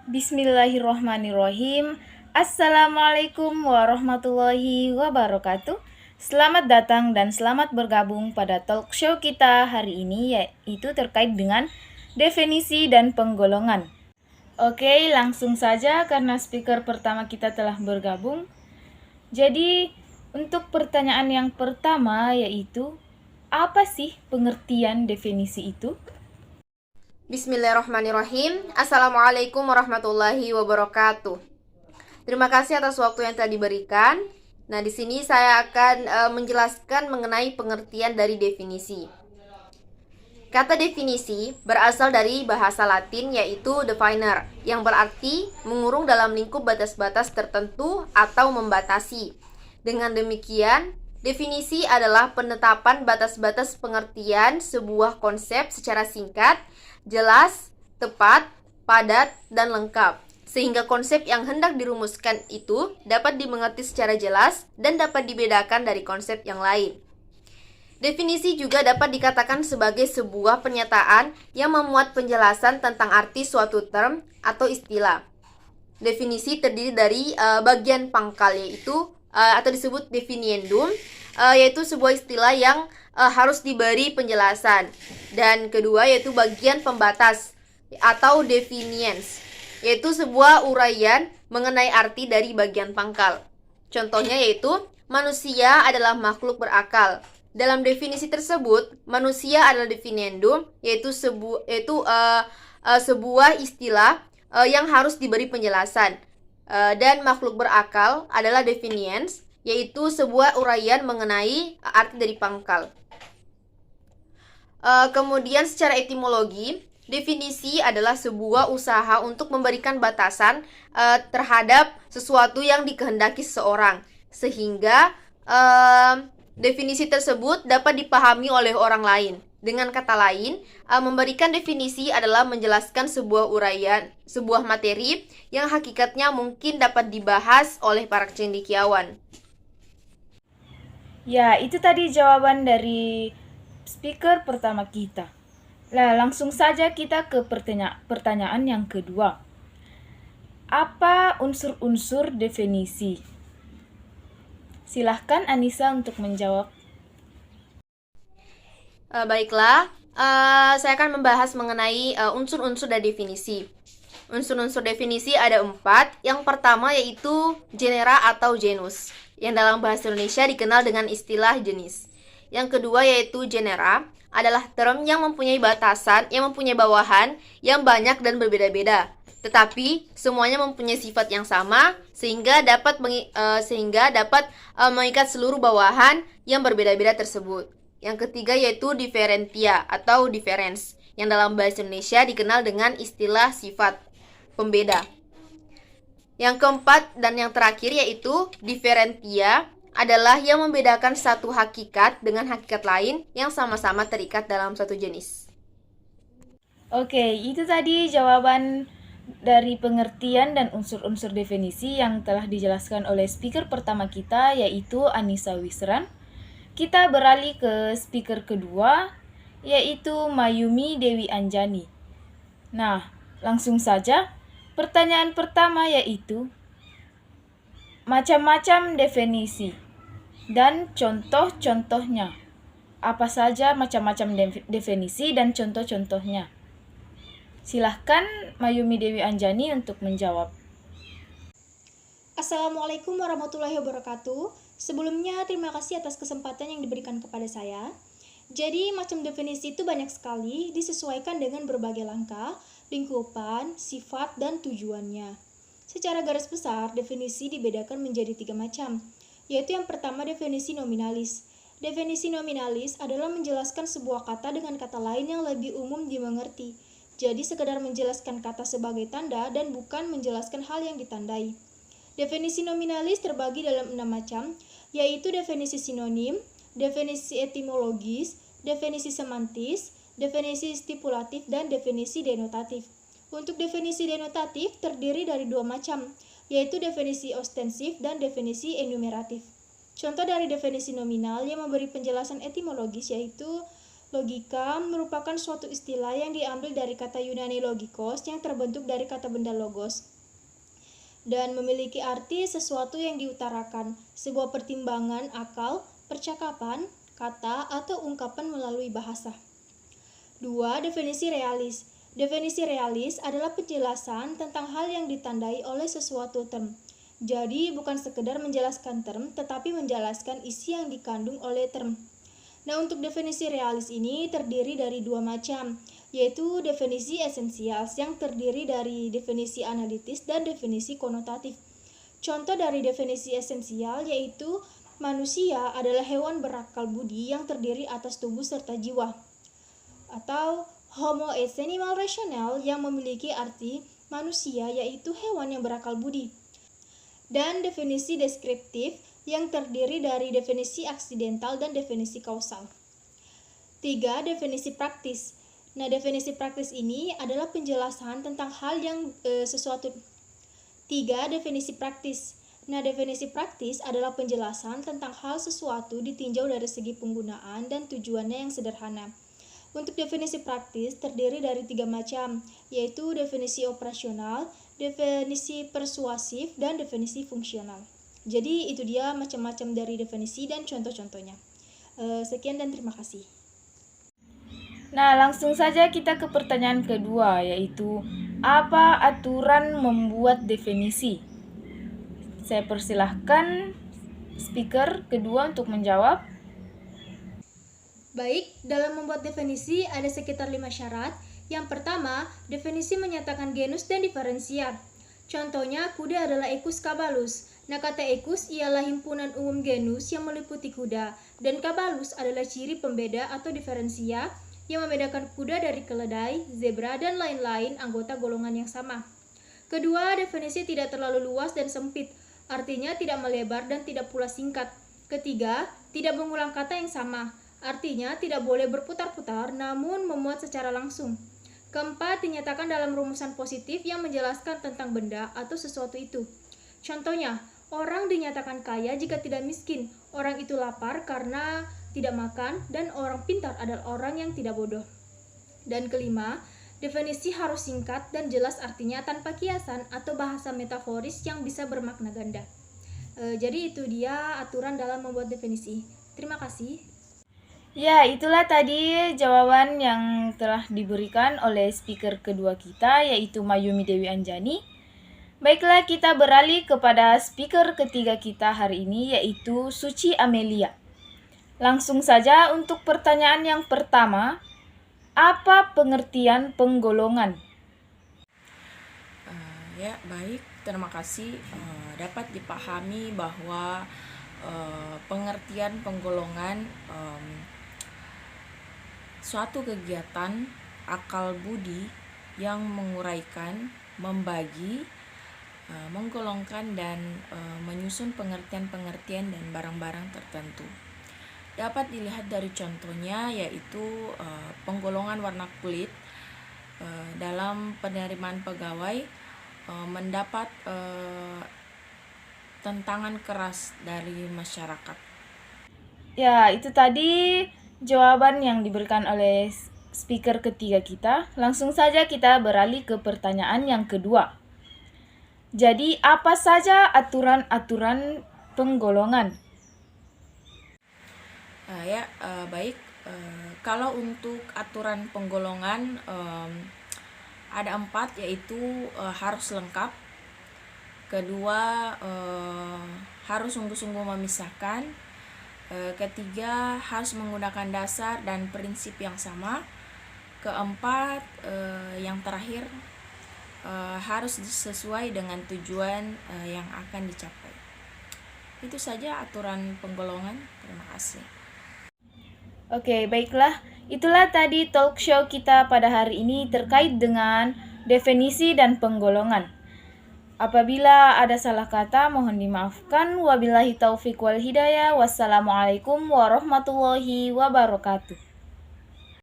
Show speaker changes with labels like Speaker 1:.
Speaker 1: Bismillahirrohmanirrohim. Assalamualaikum warahmatullahi wabarakatuh. Selamat datang dan selamat bergabung pada talk show kita hari ini, yaitu terkait dengan definisi dan penggolongan. Oke, langsung saja karena speaker pertama kita telah bergabung. Jadi, untuk pertanyaan yang pertama yaitu, apa sih pengertian definisi itu?
Speaker 2: Bismillahirrahmanirrahim. Assalamualaikum warahmatullahi wabarakatuh. Terima kasih atas waktu yang telah diberikan. Nah, di sini saya akan menjelaskan mengenai pengertian dari definisi. Kata definisi berasal dari bahasa Latin yaitu definer, yang berarti mengurung dalam lingkup batas-batas tertentu atau membatasi. Dengan demikian, definisi adalah penetapan batas-batas pengertian sebuah konsep secara singkat, jelas, tepat, padat, dan lengkap. Sehingga konsep yang hendak dirumuskan itu dapat dimengerti secara jelas dan dapat dibedakan dari konsep yang lain. Definisi juga dapat dikatakan sebagai sebuah pernyataan yang memuat penjelasan tentang arti suatu term atau istilah. Definisi terdiri dari bagian pangkal yaitu atau disebut definiendum, yaitu sebuah istilah yang harus diberi penjelasan. Dan kedua yaitu bagian pembatas atau definiens, yaitu sebuah uraian mengenai arti dari bagian pangkal. Contohnya yaitu manusia adalah makhluk berakal. Dalam definisi tersebut, manusia adalah definiendum, yaitu sebuah istilah yang harus diberi penjelasan. Dan makhluk berakal adalah definiens, yaitu sebuah uraian mengenai arti dari pangkal. Kemudian secara etimologi, definisi adalah sebuah usaha untuk memberikan batasan terhadap sesuatu yang dikehendaki seseorang, sehingga definisi tersebut dapat dipahami oleh orang lain. Dengan kata lain, memberikan definisi adalah menjelaskan sebuah uraian, sebuah materi yang hakikatnya mungkin dapat dibahas oleh para cendekiawan.
Speaker 1: Ya, itu tadi jawaban dari speaker pertama kita. Nah, langsung saja kita ke pertanyaan yang kedua. Apa unsur-unsur definisi? Silahkan Anissa untuk menjawab.
Speaker 2: Baiklah, saya akan membahas mengenai unsur-unsur dari definisi. Unsur-unsur definisi ada 4. Yang pertama yaitu genera atau genus, yang dalam bahasa Indonesia dikenal dengan istilah jenis. Yang kedua yaitu genera, adalah term yang mempunyai batasan, yang mempunyai bawahan yang banyak dan berbeda-beda. Tetapi semuanya mempunyai sifat yang sama sehingga dapat mengikat seluruh bawahan yang berbeda-beda tersebut. Yang ketiga yaitu differentia atau difference, yang dalam bahasa Indonesia dikenal dengan istilah sifat pembeda. Yang keempat dan yang terakhir yaitu differentia, adalah yang membedakan satu hakikat dengan hakikat lain yang sama-sama terikat dalam satu jenis.
Speaker 1: Oke, itu tadi jawaban dari pengertian dan unsur-unsur definisi yang telah dijelaskan oleh speaker pertama kita, yaitu Anissa Wisran. Kita beralih ke speaker kedua, yaitu Mayumi Dewi Anjani. Nah, langsung saja. Pertanyaan pertama yaitu, macam-macam definisi dan contoh-contohnya. Apa saja macam-macam definisi dan contoh-contohnya? Silahkan Mayumi Dewi Anjani untuk menjawab.
Speaker 3: Assalamualaikum warahmatullahi wabarakatuh. Sebelumnya terima kasih atas kesempatan yang diberikan kepada saya. Jadi macam definisi itu banyak sekali, disesuaikan dengan berbagai langkah, lingkupan, sifat, dan tujuannya. Secara garis besar, definisi dibedakan menjadi 3 macam, yaitu yang pertama definisi nominalis. Definisi nominalis adalah menjelaskan sebuah kata dengan kata lain yang lebih umum dimengerti. Jadi sekedar menjelaskan kata sebagai tanda dan bukan menjelaskan hal yang ditandai. Definisi nominalis terbagi dalam 6 macam, yaitu definisi sinonim, definisi etimologis, definisi semantis, definisi stipulatif, dan definisi denotatif. Untuk definisi denotatif terdiri dari 2 macam, yaitu definisi ostensif dan definisi enumeratif. Contoh dari definisi nominal yang memberi penjelasan etimologis yaitu Logika merupakan suatu istilah yang diambil dari kata Yunani logikos yang terbentuk dari kata benda logos dan memiliki arti sesuatu yang diutarakan, sebuah pertimbangan akal, percakapan, kata, atau ungkapan melalui bahasa. 2. Definisi realis. Definisi realis adalah penjelasan tentang hal yang ditandai oleh sesuatu term. Jadi bukan sekedar menjelaskan term, tetapi menjelaskan isi yang dikandung oleh term. Nah, untuk definisi realis ini terdiri dari dua macam, yaitu definisi esensial yang terdiri dari definisi analitis dan definisi konotatif. Contoh dari definisi esensial yaitu manusia adalah hewan berakal budi yang terdiri atas tubuh serta jiwa. Atau Homo is animal rational yang memiliki arti manusia yaitu hewan yang berakal budi. Dan definisi deskriptif yang terdiri dari definisi aksidental dan definisi kausal. 3. Definisi praktis. Nah, definisi praktis ini adalah penjelasan tentang hal yang sesuatu. 3. Definisi praktis. Nah, definisi praktis adalah penjelasan tentang hal sesuatu ditinjau dari segi penggunaan dan tujuannya yang sederhana. Untuk definisi praktis terdiri dari 3 macam, yaitu definisi operasional, definisi persuasif, dan definisi fungsional. Jadi itu dia macam-macam dari definisi dan contoh-contohnya. Sekian dan terima kasih.
Speaker 1: Nah, langsung saja kita ke pertanyaan kedua, yaitu apa aturan membuat definisi? Saya persilahkan speaker kedua untuk menjawab.
Speaker 3: Baik, dalam membuat definisi ada sekitar 5 syarat. Yang pertama, definisi menyatakan genus dan diferensial. Contohnya, kuda adalah Equus caballus. Nah, kata Equus ialah himpunan umum genus yang meliputi kuda, dan caballus adalah ciri pembeda atau diferensia yang membedakan kuda dari keledai, zebra, dan lain-lain anggota golongan yang sama. Kedua, definisi tidak terlalu luas dan sempit, artinya tidak melebar dan tidak pula singkat. Ketiga, tidak mengulang kata yang sama, artinya tidak boleh berputar-putar namun memuat secara langsung. Keempat, dinyatakan dalam rumusan positif yang menjelaskan tentang benda atau sesuatu itu. Contohnya, orang dinyatakan kaya jika tidak miskin, orang itu lapar karena tidak makan, dan orang pintar adalah orang yang tidak bodoh. Dan kelima, definisi harus singkat dan jelas artinya tanpa kiasan atau bahasa metaforis yang bisa bermakna ganda. Jadi itu dia aturan dalam membuat definisi. Terima kasih.
Speaker 1: Ya, itulah tadi jawaban yang telah diberikan oleh speaker kedua kita, yaitu Mayumi Dewi Anjani. Baiklah, kita beralih kepada speaker ketiga kita hari ini, yaitu Suci Amelia. Langsung saja untuk pertanyaan yang pertama, apa pengertian penggolongan?
Speaker 4: Ya, baik. Terima kasih. Dapat dipahami bahwa pengertian penggolongan suatu kegiatan akal budi yang menguraikan, membagi, menggolongkan, dan menyusun pengertian-pengertian dan barang-barang tertentu. Dapat dilihat dari contohnya yaitu penggolongan warna kulit dalam penerimaan pegawai mendapat tentangan keras dari masyarakat.
Speaker 1: Ya, itu tadi jawaban yang diberikan oleh speaker ketiga kita. Langsung saja kita beralih ke pertanyaan yang kedua. Jadi, apa saja aturan-aturan penggolongan?
Speaker 4: Baik. Kalau untuk aturan penggolongan ada 4, yaitu harus lengkap. Kedua, harus sungguh-sungguh memisahkan. Ketiga, harus menggunakan dasar dan prinsip yang sama. Keempat, yang terakhir, harus sesuai dengan tujuan yang akan dicapai. Itu saja aturan penggolongan. Terima kasih.
Speaker 1: Oke, baiklah. Itulah tadi talk show kita pada hari ini terkait dengan definisi dan penggolongan. Apabila ada salah kata, mohon dimaafkan. Wabillahi taufiq wal hidayah. Wassalamualaikum warahmatullahi wabarakatuh.